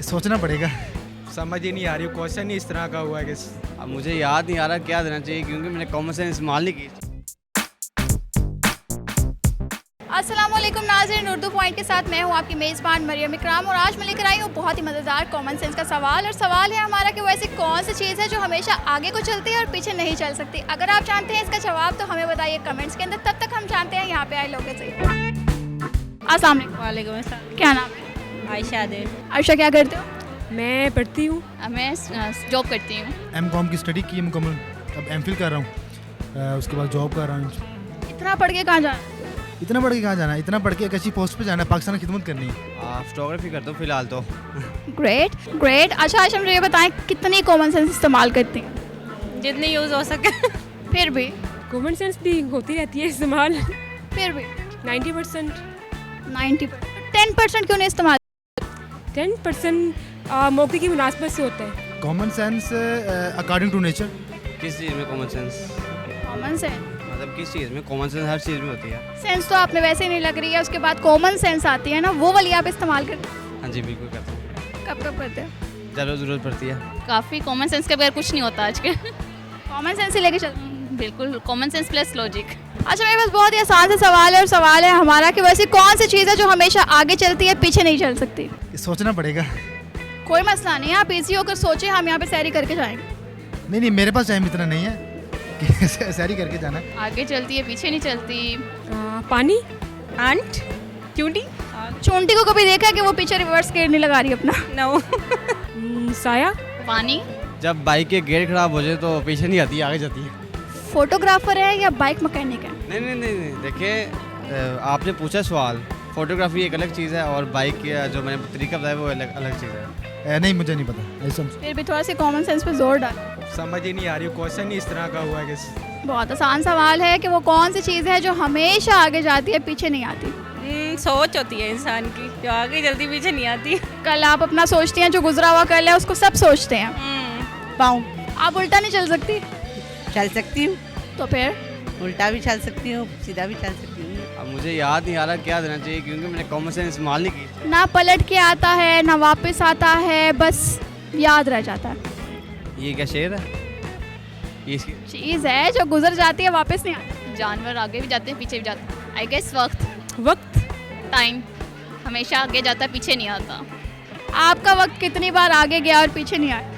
सोचना पड़ेगा। समझ ही नहीं आ रही, क्वेश्चन ही इस तरह का हुआ है कि अब मुझे याद नहीं आ रहा क्या देना चाहिए क्योंकि मैंने कॉमन सेंस इस्तेमाल नहीं की। अस्सलाम वालेकुम नाज़रीन, उर्दू पॉइंट के साथ मैं हूँ आपकी मेज़बान मरियम इकराम और आज मैं लेकर आई हूँ बहुत ही मज़ेदार कॉमन सेंस का सवाल। और सवाल है हमारा कि वो ऐसी कौन सी चीज़ है जो हमेशा आगे को चलती है और पीछे नहीं चल सकती। अगर आप जानते हैं इसका जवाब तो हमें बताइए कमेंट्स के अंदर। तब तक हम जानते हैं यहाँ पे आए लोगों से। अस्सलाम वालेकुम। वालेकुम अस्सलाम। क्या नाम है? आयशा दे। आयशा, क्या करते हो? मैं पढ़ती हूँ। मैं जॉब करती हूँ। एम.कॉम की स्टडी की मुकम्मल, अब एम.फिल कर रहा हूँ, उसके बाद जॉब कर रहा हूँ। इतना पढ़ के कहाँ जाना? इतना पढ़ के कहाँ जाना है? इतना पढ़ के एक अच्छी पोस्ट पे जाना है, पाकिस्तान की खिदमत करनी है। फोटोग्राफी करता हूँ फिलहाल तो। Great great. अच्छा आयशा, मुझे ये बताएं कितनी कॉमन सेंस इस्तेमाल करती हैं? जितनी यूज़ हो सके। फिर भी कॉमन सेंस भी होती रहती है इस्तेमाल। फिर भी 90%। 90%। 10% क्यों नहीं इस्तेमाल? 10% मौके की मुनासबत से होता है। Common sense according to nature. किस चीज़ में कॉमन सेंस? कॉमन सेंस मतलब किस चीज़ में? कॉमन सेंस हर चीज़ में होती है। सेंस तो आपने वैसे ही नहीं लग रही है, उसके बाद कॉमन सेंस आती है ना, वो वाली आप इस्तेमाल करते हैं? हाँ जी बिल्कुल करता हूँ। कब कब करते हैं? जब ज़रूरत पड़ती है। काफ़ी कॉमन सेंस के बगैर कुछ नहीं होता आज के। कॉमन सेंस ही लेके चलते हैं। बिल्कुल कॉमन सेंस प्लस लॉजिक। अच्छा, मेरे पास बहुत ही आसान सा सवाल है और सवाल है हमारा कि वैसे कौन सी चीज़ है जो हमेशा आगे चलती है पीछे नहीं चल सकती? सोचना पड़ेगा। कोई मसला नहीं है, आप इजी होकर सोचें, हम यहाँ पे सैरी करके जाएंगे। नहीं, मेरे पास टाइम इतना नहीं है कि सैरी करके जाना। आगे चलती है पीछे नहीं चलती। पानी। आंट। चूंटी। चोंटी को कभी देखा है कि वो पीछे रिवर्स गेयर नहीं लगा रही अपना? नो। साया। पानी। जब बाइक के गेयर खराब हो जाए तो पीछे नहीं आती, आगे जाती है। फोटोग्राफर है या बाइक मैकेनिक है? नहीं, देखिए आपने पूछा सवाल, फोटोग्राफी एक अलग चीज़ है और बाइक जो मैंने तरीका बताया वो अलग चीज़ है। नहीं, मुझे नहीं पता ऐसा। फिर भी थोड़ा सा कॉमन सेंस पे जोर डालो। समझ ही नहीं आ रही, क्वेश्चन ही इस तरह का हुआ है कि बहुत आसान सवाल है कि वो कौन सी चीज़ है जो हमेशा आगे जाती है पीछे नहीं आती? सोच होती है इंसान की जो आगे जल्दी पीछे नहीं आती। कल आप अपना सोचती हैं, जो गुजरा हुआ कल है उसको सब सोचते हैं। पाँव। आप उल्टा नहीं चल सकती? चल सकती हूँ, तो फिर उल्टा भी चल सकती हूँ, सीधा भी चल सकती हूँ। अब मुझे याद नहीं आ रहा क्या देना चाहिए क्योंकि मैंने कॉमन सेंस इस्तेमाल नहीं की। ना पलट के आता है ना वापस आता है, बस याद रह जाता है। ये क्या शेर है? ये इसकी चीज़ है जो गुजर जाती है वापस नहीं आती। जानवर आगे भी जाते हैं पीछे भी जाते हैं। आई गेस वक्त, टाइम हमेशा आगे जाता है पीछे नहीं आता। आपका वक्त कितनी बार आगे गया और पीछे नहीं आया?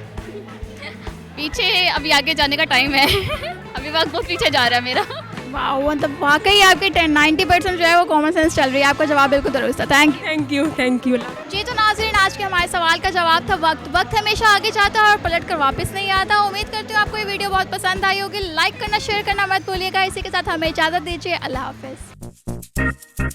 पीछे अभी आगे जाने का टाइम है। अभी वक्त बहुत पीछे जा रहा है मेरा। वाह, मतलब वाकई आपकी 90% जो है वो कॉमन सेंस चल रही है। आपका जवाब बिल्कुल दुरुस्त है। Thank you. Thank you. जी तो नाज़रीन, आज के हमारे सवाल का जवाब था वक्त हमेशा आगे जाता है और पलट कर वापस नहीं आता। उम्मीद करती हूँ आपको ये वीडियो बहुत पसंद आई होगी। लाइक करना, शेयर करना मत भूलिएगा। इसी के साथ हमें इजाज़त दीजिए। अल्लाह हाफिज़।